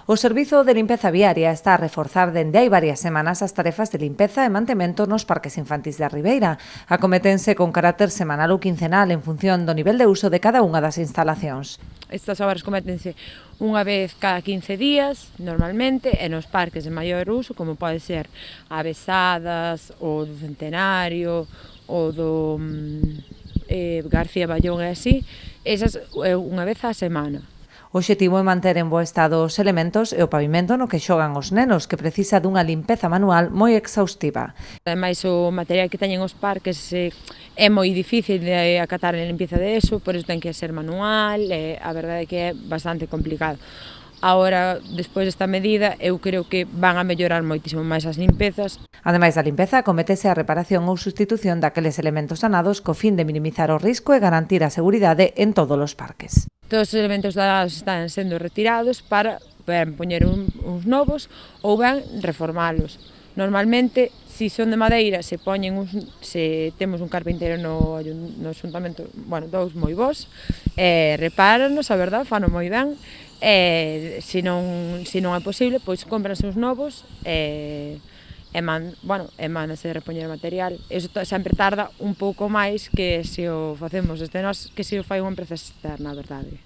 O Servizo de Limpeza Viaria está a reforzar dende hai varias semanas as tarefas de limpeza e mantemento nos parques infantís da Ribeira. Acométense con carácter semanal ou quincenal en función do nivel de uso de cada unha das instalacións. Estas obras cométense unha vez cada 15 días, normalmente, e nos parques de maior uso, como pode ser a Besadas, o do Centenario, o do García Ballón e así, esas unha vez á semana. O obxectivo é manter en bo estado os elementos e o pavimento no que xogan os nenos, que precisa dunha limpeza manual moi exhaustiva. Ademais, o material que teñen os parques é moi difícil de acatar a limpieza de eso, por iso ten que ser manual, e a verdade é que é bastante complicado. Agora, despois desta medida, eu creo que van a mellorar moitísimo máis as limpezas. Ademais da limpeza, cométese a reparación ou sustitución daqueles elementos danados co fin de minimizar o risco e garantir a seguridade en todos os parques. Todos os elementos danados están sendo retirados para poñer uns novos ou ben reformalos. Normalmente, se son de madeira, se temos un carpinteiro no xuntamento, dous moi bons, repáranos, a verdade, fano moi ben, se non é posible, pois cómpranse uns novos e mándase repoñer material. Iso sempre tarda un pouco máis que se o facemos desde nós, que se o fai unha empresa externa, a verdade.